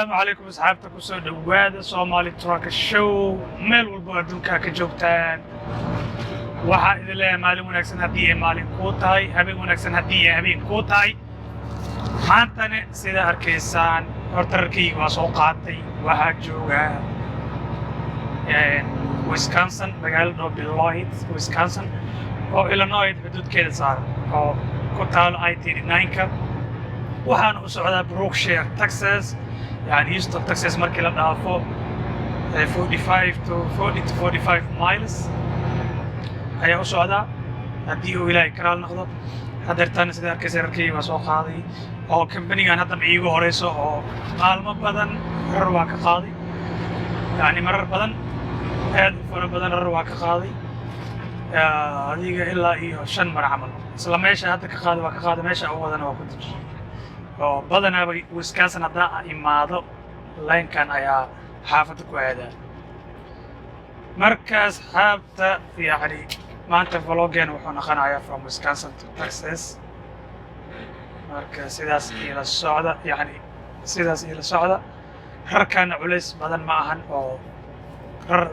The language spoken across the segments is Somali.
السلام عليكم أصحابتك وسود وهذا صومالي تراك الشو ميل والبوردون كاك جوبتان waxaa idin leeyahay maalin wanaagsan haddii ay maalin kuu tahay habeen wanaagsan haddii ay habeen kuu tahay maantana sida arkaysaan hortararkayga waa soo qaatay waxaa joogaa Wisconsin magaalada Beloit Wisconsin oo Illinois xuduudkeeda saaran oo ku taal I-39ka waxaan u socdaa Brookshire Texas يعني Houston Texas markii la dhaafo 40 to 45 miles ayaa u socdaa haddii uu ilaahay karaal noqdo hadeertaana sida arkaysa rarkayga waa soo qaaday oo kambanigan hadda iigu horeyso oo maalmo badan rar waa ka qaaday yani marar badan aad u fara badan rar waa ka qaaday adiga ilaa iyo 5 mar camal isla meesha hadda ka qaaday waa ka qaaday meesha u wadana waa ku dejiyay oo badanaaba Wisconsin hadda imaado laynkan ayaa xaafadda ku aadaa markaas xaabta yani maanta vloggen wuxuu noqonayaa from Wisconsin to Texas marka sidaas ila socda yani sidaas ila socda rarkana culays badan ma ahan oo rar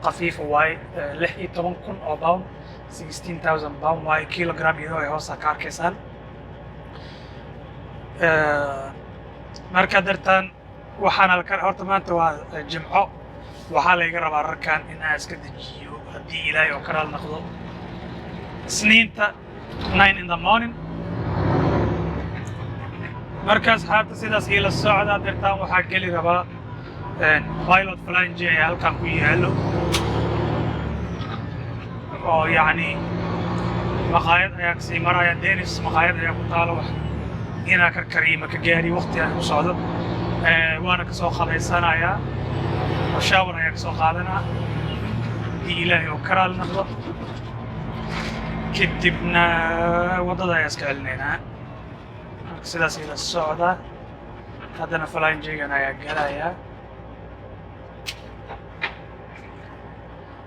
qafiif waay 16,000 oo pound 16,000 pound waay kilogram iyadoo ay hoos ka arkaysaan marka dartan waxaan horta maanta waa jimco waxaa laga rabaa rarkan in aan iska dejiyo haddii ilaahay oo karaal noqdo isniinta 9 in the morning markaas xaabta sidaas ila socda dartan waxaa geli rabaa pilot flying j ayaa halkan ku yaalo oo yani maqaayad ayaa kasii maraya Dennis maqaayad ayaa ku taalo wax inaa karkariima ka gaari waqti aan ku socdo waana ka soo qabaysanayaa وشاور ياك سو قادنا إلهي وكرال نقض كتبنا وضدا يسكعلنينا سيداس إلى السعودة هادنا فلاين جيغانا يا قلايا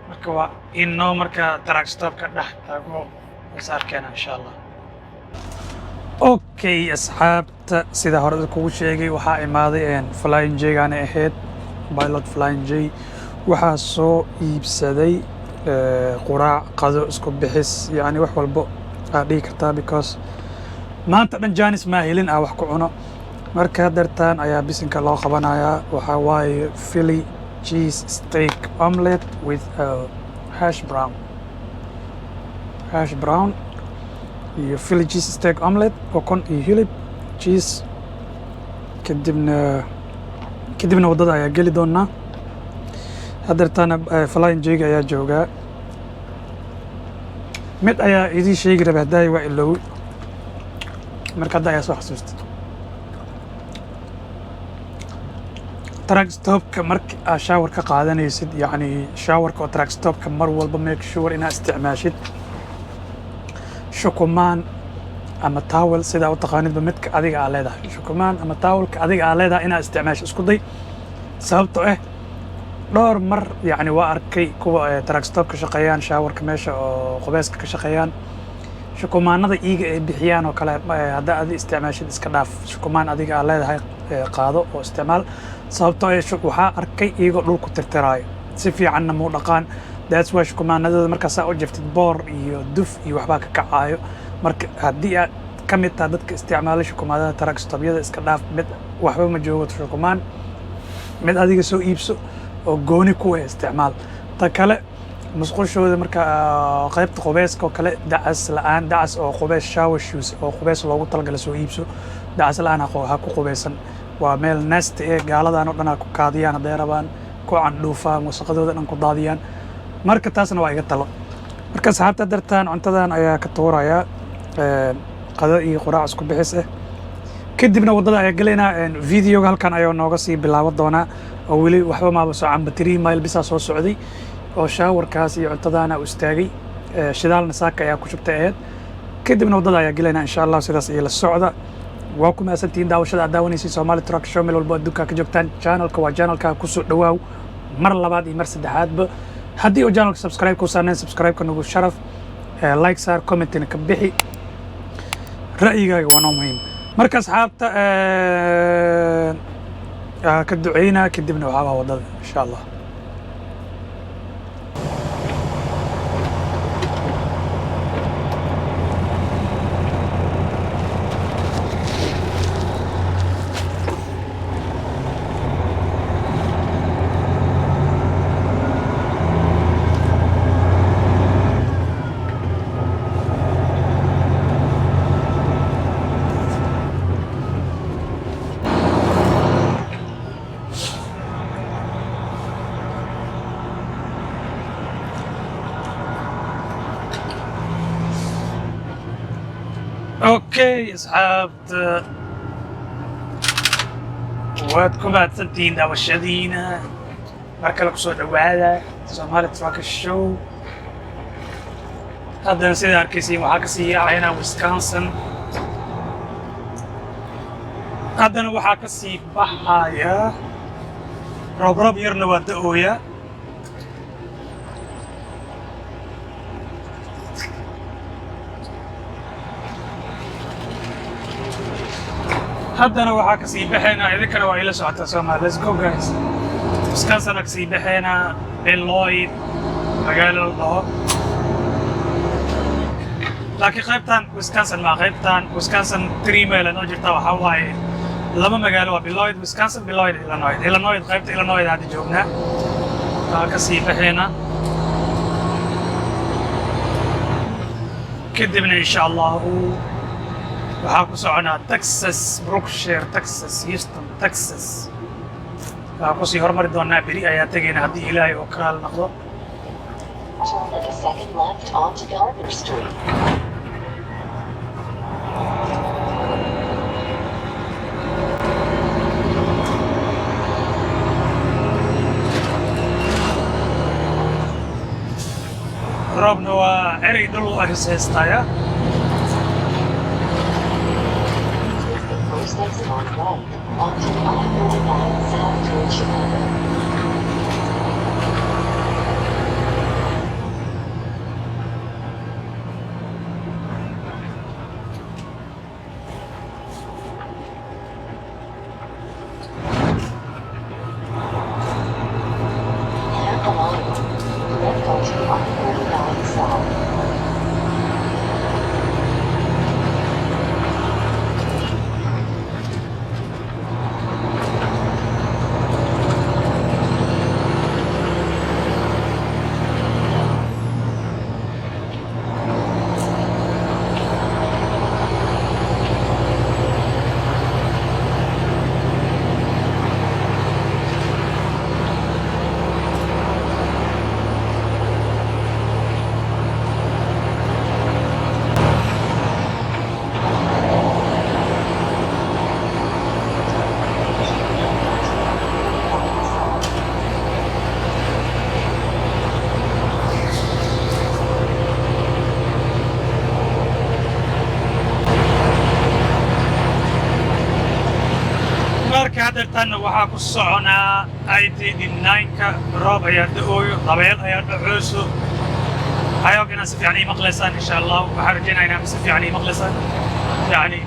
مركوا إنو مركا تراك ستوب كدح تاقو وصار كينا إن شاء الله أوكي أصحاب سيدا هورد كو شيغي وحا إمادي إن فلاين جيغانا إحيد pilot flying j waxaa soo iibsaday quraac qado isku bixis yani wax walbo aad dhigi kartaa because maanta dhan Janis ma helin wax ku cuno marka dartaan ayaa bisinka loo qabanayaa waxaa waaye Philly cheese steak omelette with hash brown iyo Philly cheese steak omelette oo kon iyo hilib cheese kadibna wadada ayaa geli doonaa hadeertaana flying j-ga ayaa joogaa mid ayaa idii sheegi raba haddaay waa iloowi marka hadda ayaa soo xasuustay track stopka marka aad shower ka qaadanaysid yani showerka oo track stopka mar walba make sure inaad isticmaashid shukumaan ama towel sida u taqaanidba midka adiga aa leedahay shukumaan ama towelka adiga aa leedahay inaad isticmaasho isku day sababtoo dhowr mar yani waa arkay kuwa track stop ka shaqeeyaan showerka meesha oo qubayska ka shaqeeyaan shukumaanada iiga ay bixiyaan oo kale hadda aad isticmaashid iska dhaaf shukumaan adiga aa leedahay qaado oo isticmaal sababtoo waxaa arkay iiga dhulku tirtiraayo si fiicanna muu dhaqaan that's why shukumaanadooda markaasaa u jiftid boor iyo duf iyo waxbaa ka kacaayo marka haddii aad ka mid tahay dadka isticmaala shukumaadada track stop-yada iska dhaaf mid waxba ma joogo shukumaan mid adiga soo iibso oo gooni ku isticmaal ta kale musqushooda marka qaybta qubayska oo kale dacas oo qubays shower shoes oo qubays loogu talagalay soo iibso dacas la'aan ha ku qubaysan waa meel nest gaaladan oo dhan ku kaadiyaan haday rabaan ku candhuufaan wasaqadooda dhan ku daadiyaan marka taasna waa iga talo marka saxaabta dartaan cuntadan ayaa ka tuuraya qado iyo quraac isku bixis kadibna wadada ayaa galeynaa videoga halkan ayaa nooga sii bilaaban doonaa oo weli waxba maaba soo camba 3 mile bisa soo socday oo showerkaas iyo cuntadaana u istaagay shidaalna saaka ayaa ku shubtay ahayd kadibna wadada ayaa galeynaa insha Allah sidaas ila socda waa ku maasantiin daawashada daawanaysi Somali Truck Show meel walba adduunka ka joogtaan channelka waa channelka ku soo dhawaaw mar labaad iyo mar saddexaadba haddii uu channelka subscribe ku saarneen subscribe ka nagu sharaf like saar comment ka bixi ra'yigaaga waa muhiim marka asxaabta ka duceynaa kadibna waxaa waa waddada insha allah. اوكي اصحاب وادكم بعد سنتين داوشادينا marka lagu soo dhawaada Somali Truck Show. haddana sida arkaysiin waxaa ka sii yaacayna Wisconsin, haddana waxaa ka sii baxaya roob yarna waa da'ooya. haddana waxaa ka sii baxayna idinkana waa ila socotaa Soomaali. Let's go guys. Wisconsin ka sii baxayna Beloit magaalo la dhaho, laakiin qaybtan Wisconsin ma qaybtan Wisconsin 3 mile oo jirta waxaa waaye laba magaalo waa Beloit Wisconsin, Beloit Illinois. qaybta Illinois hadda joognaa ka sii baxayna kadibna insha Allah waxaa ku soconaa Texas, Brookshire, Texas, Houston, Texas. waxaa ku sii hormari doonaa beri ayaa tegayna haddii Ilaahay oo karaal noqdo. Turn a second left onto Gardner Street. roobna waa erey dhul u agseestaya. First exit on right onto I-39 south towards Chicago. Half a mile, left onto I-39 south. marka haddeertaanna waxaa ku soconaa I-39ka. roob ayaa da'ooyo, dabeel ayaa dhacooso. I hope inaad si fiican ii maqlaysaan insha Allah. waxaan rajaynayaa inaad si fiican ii maqlaysaan. yani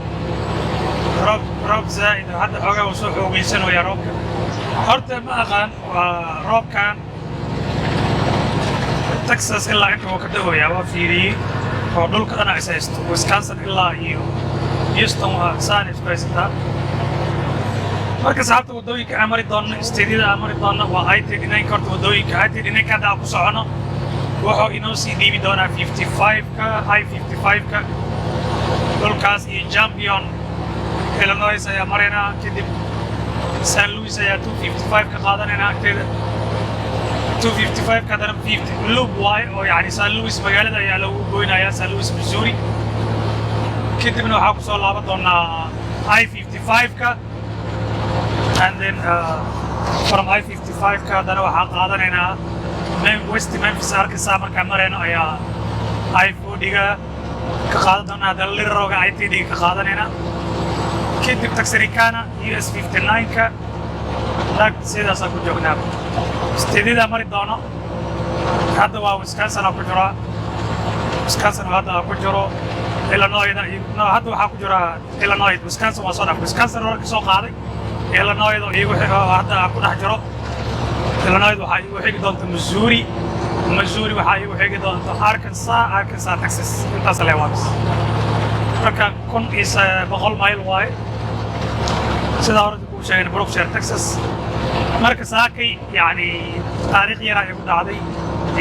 roob zaa'id ah. hadda xoogaa wuu soo xoogaysanaya roobka. horta ma aqaan waa roobkan Texas ilaa inta wuu ka da'ooyaa. waa fiiriyey oo dhulka dhana is haysto. Wisconsin ilaa iyo Houston waa saan isku haysataa. marka saxaabta waddooyinka aan mari doonno, isteedyada aan mari doonno waa I-39. horta waddooyinka I-39 hadda aan ku socono wuxuu inoo sii dhiibi doonaa 55ka I-55ka. dhulkaas iyo Champion, Illinois ayaa maraynaa, kadib St. Louis ayaa 255 ka qaadanaynaa agteeda. 255 ka haddana 50 loop waaye oo yani St. Louis magaalada ayaa lagu goynayaa, St. Louis, Missouri. kadibna waxaa ku soo laaban doonaa I-55ka. and then from I-55ka haddana waxaa qaadanaynaa West Memphis. arkaysaa markaan marayno ayaa I-40ga ka qaadan doonaa, haddana Little I-30ga ka qaadanaynaa. kadib Texarkana US 59ka nag sidaasaan ku joognaa. isteedyadaa mari doono hadda waa Wisconsin ku jira. Wisconsin hadda ku jiro Illinois. hadda waxaa ku jira Illinois. Wisconsin waa soo dhaaf. Wisconsin hore ka soo qaaday Illinois igu hadda ku dhex jiro Illinois waxaa igu xigi doonta Missouri waxaa igu xigi doonta Arkansas Texas intaas le waa marka 1,100 mayl waaye sida hore ku sheegay Brookshire Texas marka saakay yani taariikh yar ay ku dhacday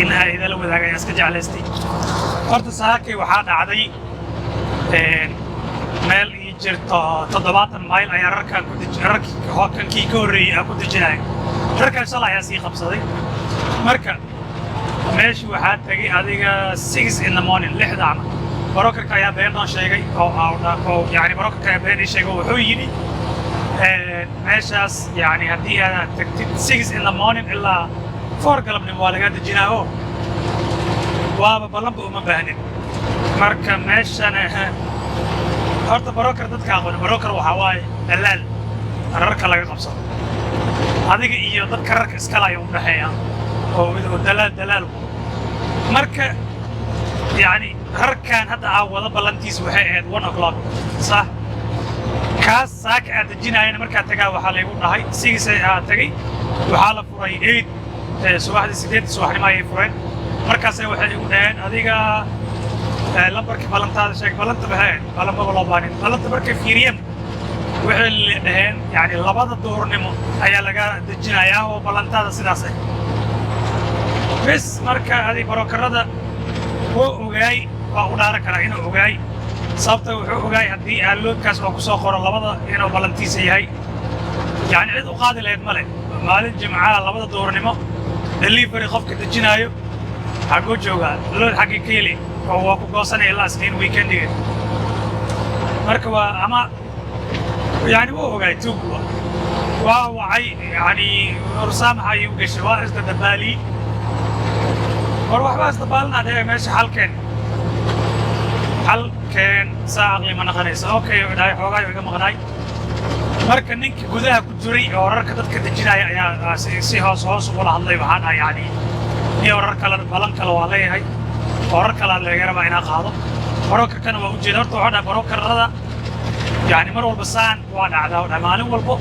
in ay idala wadaagay iska jeclaystay horta saakay waxaa dhacday meel ii jirto 70 mayl ayaa rarkan ku hookankii ka horreeyay ku dejinay rarkan shalay ayaa sii qabsaday marka meeshii waxaa tagay adiga 6 in the morning 6 barokarka ayaa been noo sheegay oo yani barokarka ayaa been ii sheegay wuxuu yidhi meeshaas yani haddii aad tagtid 6 in the morning ilaa 4 galabnimo waa laga dejinaa oo waaba ballanba uma baahnin marka meeshana horta barokar dadka aqoon barokar waxaa waaye dalaal rarka laga qabsado adiga iyo dadka rarka iskala ay u dhaxeeyaan oo dalaal marka yani rarkan hadda aa wada ballantiis waxay ahayd 1 o'clock صح kaas saaka aad dejinayna markaa tagaa waxaa laygu dhahay 6 aad tagay waxaa la furay 8 subaxdii 8 subaxnimo ayay fureen markaasay waxay igu dhaheen adiga lambarkii ballantaada sheeg ballanta maxay ballanba loo baanin ballanta markay fiiriyeen waxay dhaheen yani 2 duhurnimo ayaa laga dejinayaa oo ballantaada sidaas ah bes marka adiga barokarada wuu ogaay waa u dhaaran karaa inuu ogaay sababta wuxuu ogaay haddii aalloodkaas oo ku soo qoro 2 inuu ballantiisa yahay yani cid u qaadi lahayd male maalin jimcaha 2 duhurnimo delivery qofka dejinaayo xaguu joogaa lood xaggii ka heli oo waa ku goosanaya ilaa isniin weekendiga marka waa ama yani wuu ogaay tuugwa waa wacay yani ursaamaxa ayuu gashay waa isdadabaaliy war waxbaa isdabaalina dee meesha halkeen saa aqli ma naqanaysa okay dhahay xoogaayo iga maqnaay marka ninka gudaha ku jiray oo rarka dadka dejinaya ayaa si hoos ugula hadlay waxaan dhahay yani iyo rar kale balan kale waa leeyahay oo rar kale laga rabaa inaa qaado barokarkana waa ujeeda horta waxaa dhahay barokarada yani mar walba saan waa dhacdaa oo maalin walbo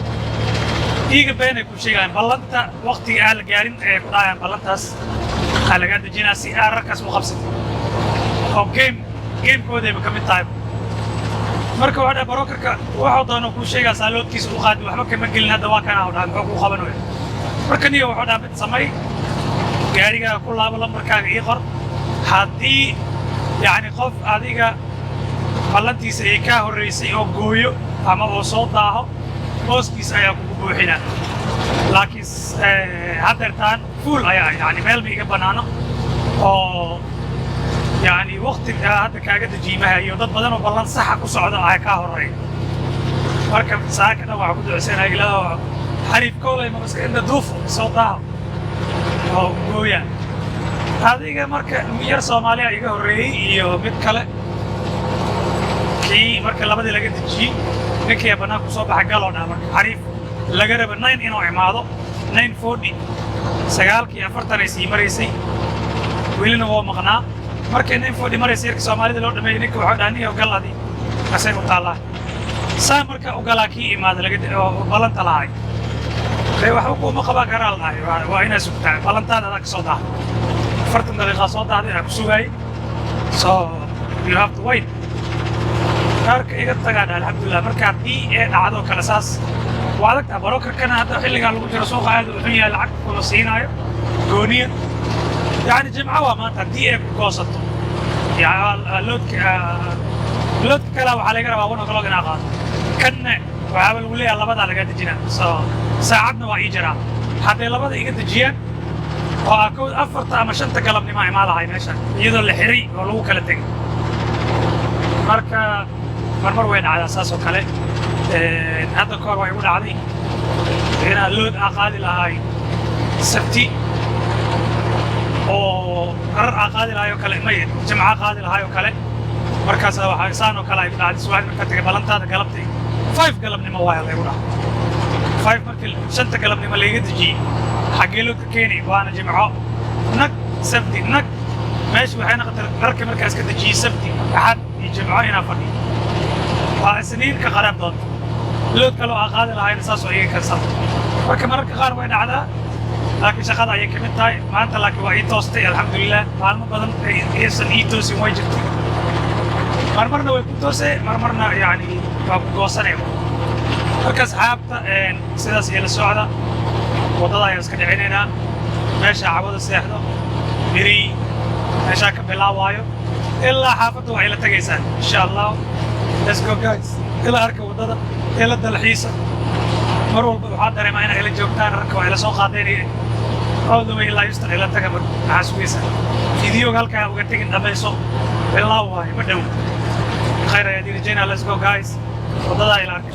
iiga beenay ku sheegayaan ballanta waqtiga aan la gaarin ee ku dhahayaan ballantaas aa lagaa dejinaa si aa rarkaas u qabsatay oo gamekoodayba ka mid tahay marka waxaa dhahay barokarka waxuu doono kuu sheegaa saaloodkiisa u qaadi waxba kama gelin hadda waa kana dhahay muxuu kuu qabanaya marka niyo waxuu dhahay mid samay gaarigaaga ku laabo lambarkaaga ii qor haddii yani qof adiga ballantiisa ay kaa horreysay oo gooyo ama oo soo daaho booskiisa ayaa kugu buuxina laakiin haddeertaan fuul ayaa yani meel ma iga bannaano oo yani waqtiga hadda kaaga dejiimaha iyo dad badan oo ballan saxa ku socda ayaa kaa horreeya marka saakana waxaa ku ducsanaya ilaaho xariifkooday mamaska inda duufo soo daaho oo gooya adiga marka yar Soomaaliya iga horreeyay iyo mid kale kii marka labadii laga dejiyay ninkii banaan ku soo baxay galoo dhaa marka xariif laga raba 9 inuu imaado 9:40 9:40 ay sii maraysay welina waa maqnaa markay 9:40 maraysay yarka Soomaalida loo dhameeyay ninka wuxuu dhaaniyo galadi asay u taalaa saa marka u galaa kii imaado laga ballanta lahay waxba kuma qaban karaa lahay waa inaa sugtaa ballantaada ka soo daa 40 daqiiqo soo daahday ku sugay so you have to wait marka iga tagaan alxamdulillah marka haddii ee dhacdo kale saas waa adagtaa barokarkana hadda xilligaa lagu jiro suuqa aad wuxuu yahay lacag kuma siinaayo gooniya yani jimca waa maanta haddii ay ku goosato loodka kale waxaa laga rabaa 1 o'clock inaa qaado kanna waxaaba lagu leeyahay labadaa laga dejinaa so saacadna waa ii jiraa hadday labada iga dejiyaan oo aa 4 ama 5 galabnimo imaa lahay meeshan iyadoo la xiray oo lagu kala tegay marka marmar way dhacdaa saas oo kale hadda kahor waa igu dhacday inaan lood aa qaadi lahay sabti oo rar aa qaadi lahay oo kale may jimca qaadi lahay oo kale markaas waxaa saan oo kale ay dhacday subax marka tagay ballantaada galabtay 5 galabnimo waa la igu dhacday 5 markii 5 galabnimo la iga dejiyay xagee loo ka keenay waana jimco nag sabti nag meesha waxay noqotay rarka markaas ka dejiyay sabti axad iyo jimco inaa fadhiyo waa isniin ka qaraab doonto load kaloo aan qaadi lahayn saasoo iga kansal marka mararka qaar way dhacdaa laakiin shaqada ayay ka mid tahay maanta laakiin waa ii toostay alxamdulilah maalmo badan aysan ii toosin way jirtay marmarna way ku toosay marmarna yani waa ku goosanay marka asxaabta sidaas ila socda waddada ayaan iska dhicinaynaa meesha cawada seexdo beri meeshaa ka bilaawaayo ilaa xaafadda waa ila tagaysaan insha allah let's go guys ila arka waddada ila dalxiisa mar walba waxaa dareemaa inay ila joogtaan rarka waa ila soo qaadaynaya all the way ilaa Houston ila taga maxaa sugaysaa fideoga halkaa uga tegin dhamayso bilaaw waayo ma dhow khayr ayaa idin rajaynaa let's go guys waddadaa ila arka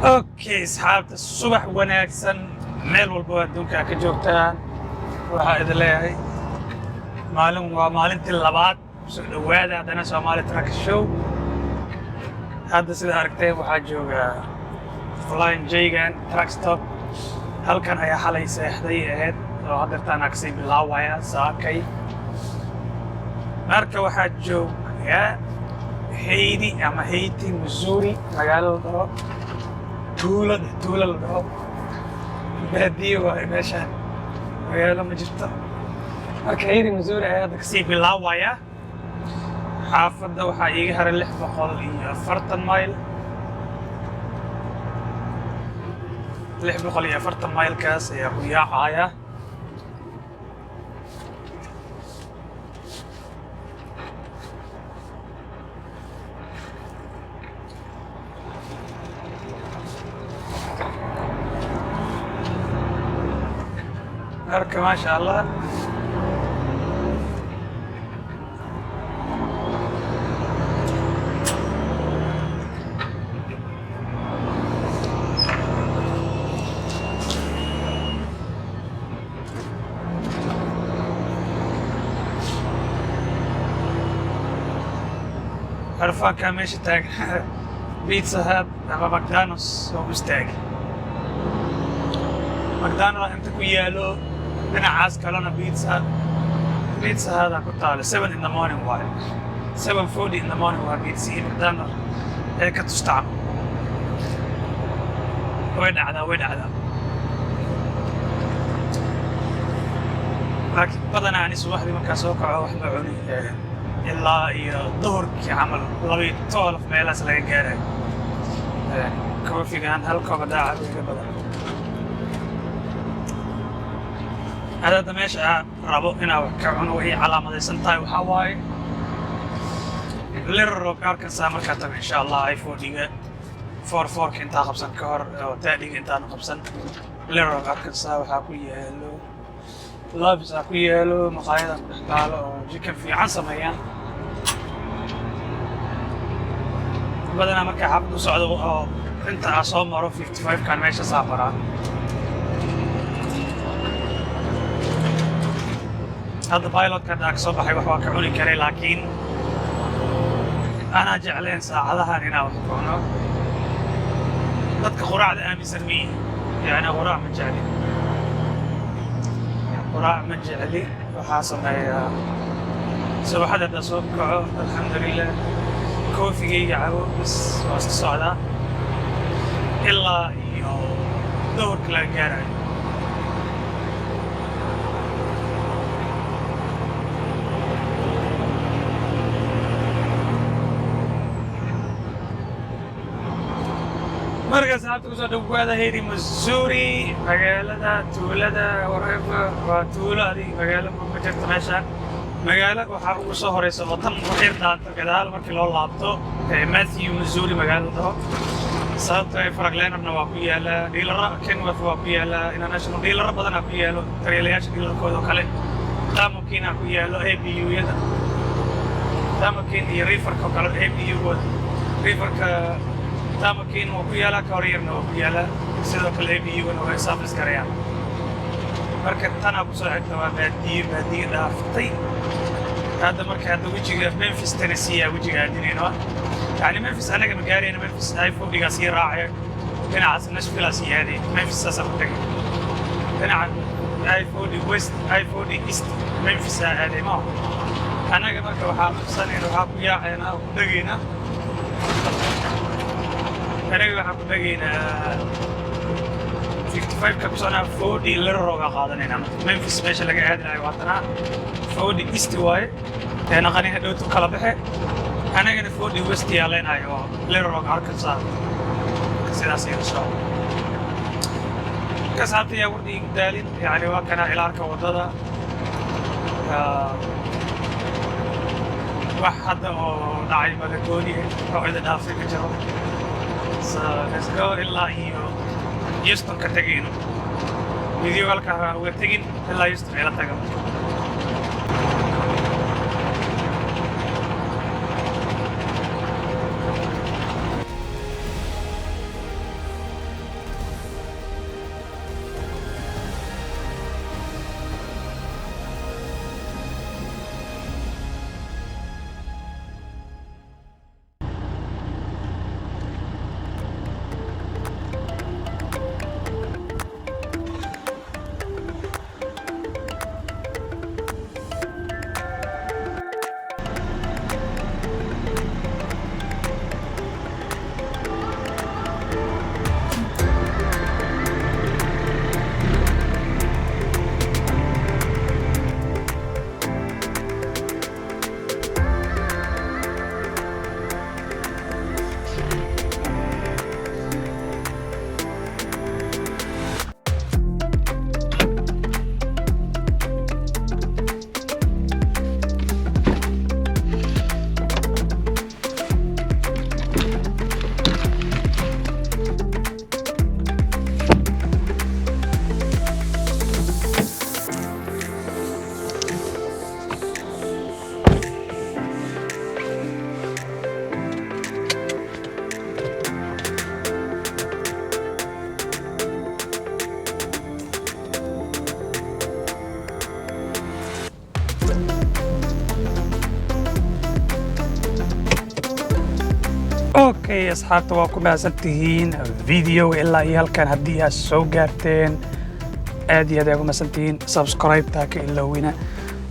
اوكي اصحابتا الصبح wanaagsan meel walba adduunka ka joogtaan waxa idin leeyahay waa maalintii labaad soo dhawaada haddana Somali Truck Show hadda sida aragteen waxaa jooga Flying J-gan Truck Stop halkan ayaa xalay seexday ahayd oo hadda agsii bilaawaya saakay marka waxaa jooga Haiti ama Haiti Missouri magaalada tuula la dhaho baadiyo waa meeshaan magaalo ma jirto marka Haiti Missouri ayaa hadda kasii bilaawaya xaafadda waxaa iiga haray 640 mayl 640 maylkaas ayaa ku yaacaya marka maasha Allah عرفان كان ماشي تاج بيتزا هات أما ماكدونالدز هو مستاج ماكدونالدز أنت كويالو أنا عايز كلنا بيتزا هذا كنت على 7 in the morning واي 7:40 in the morning واي بيتزا ماكدونالدز هيك تستعمل وين على لكن بدنا يعني سواحدي ما كان سوقع واحد معوني ilaa iyo duhurkii camal 12 meelaas laga gaaray koofigan hal koob daaca uga badan hadda meesha rabo inaa wax ka cuno way calaamadaysan tahay waxa waaye lirro kaarkan saa markaa tago insha Allah iPhone-iga 44 inta qabsan ka hor oo taadiga intaan qabsan lirro kaarkan saa waxa ku yaalo labs ku yaalo maqaayada ku dhextaalo oo jikan fiican sameeyaan بدنا مركي حافظ وصعدوا انت عصام معروف 55 كان ماشي صابرة هذا بايلوت كان داك صباحي وحوا كعوني كري لكن أنا جعلين ساعدها هنا وحكونا dadka quraacda aaminsan miyi yani quraac ma jecli quraac ma jecli waxaa sameeyaa subaxda hadda soo kaco alxamdulilah koofigayga cabo bas waa iska socdaa ilaa iyo dowrka laga gaarayo markaas hadda kusoo dhawaada heeri Missouri magaalada tuulada whatever waa tuulo adiga magaalo ma jirto meeshaan magaalo waxaa ugu soo horeysa watan waxyar dhaanta gadaal markii loo laabto Matthew Missouri magaalada sababtoo ay Franklinna waa ku yaala dealer Kenworth waa ku yaala international dealer badan ku yaalo tareelayaasha dealerkooda kale Tamokin ku yaalo ABU-yada Tamokin iyo Riverka kale ABU-gooda Riverka Tamokin waa ku yaala Korean waa ku yaala sidoo kale ABU-gana waa service gareeyaan marka tana ku soo xigta waa baadiye dhaaftay هذا مركز هذا وجهه منفس تنسيه وجهه دينينه يعني منفس أنا كم قاري أنا منفس آيفون دي قصير راعي كنا عاصم نشفي لاسية هذه منفس أصلا دقيق كنا عن آيفون دي ويست آيفون دي إيست منفس هذه ما أنا كم مركز وحاب صنين وحاب وياه أنا دقينا أنا وحاب دقينا 55 كبسنا فودي للروجا قادنا منفس ماشي لقى هذا الوطن فودي استواي أنا غني هدوت كلابه أنا كنا فودي وستي علينا أيوة للروجا أركنسا سياسي إن شاء الله كسبت يا ودي دالين يعني وكان علاقة وضدا واحد داعي ملكوني أو إذا دافع كجرو let's go إلا إيو يستون كتجينه فيديو قالك وتجين إلا يستون إلى تجمع اوكي اصحابتي waa ku mahadsantihiin video ilaa iyo halkan haddii aad soo gaarteen aad iyo aad ugu mahadsantihiin subscribe-ta ka ilowina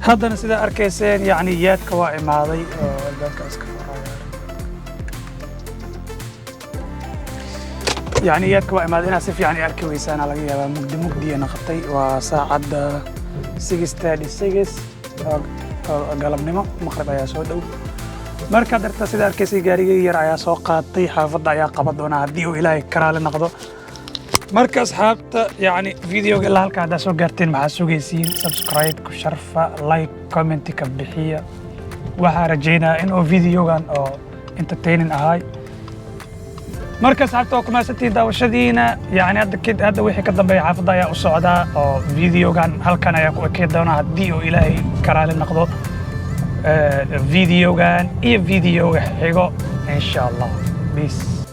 haddana sida arkayseen yani yaadka waa imaaday oo albaabka iska furaya yani yaadka waa imaaday inaad si fiican arki weysaan laga yaabaa mugdi noqotay waa saacadda 6:36 oo galabnimo maqrib ayaa soo dhow marka darta sida arkaysay gaariga yar ayaa soo qaatay xaafadda ayaa qaban doona haddii uu ilaahay karaale noqdo marka asxaabta yani videoga ilaa halka haddaa soo gaarteen maxaa sugaysiin subscribe ku sharfa like comment ka bixiya waxaa rajaynayaa in oo videogan oo entertaining ahay marka asxaabta waa ku mahadsantihiin daawashadiina yani hadda wixii ka dambeeya xaafadda ayaa u socdaa oo videogan halkan ayaa ku ekeen doona haddii uu ilaahay karaale noqdo فيديو كان إيه فيديو حقو إن شاء الله Peace.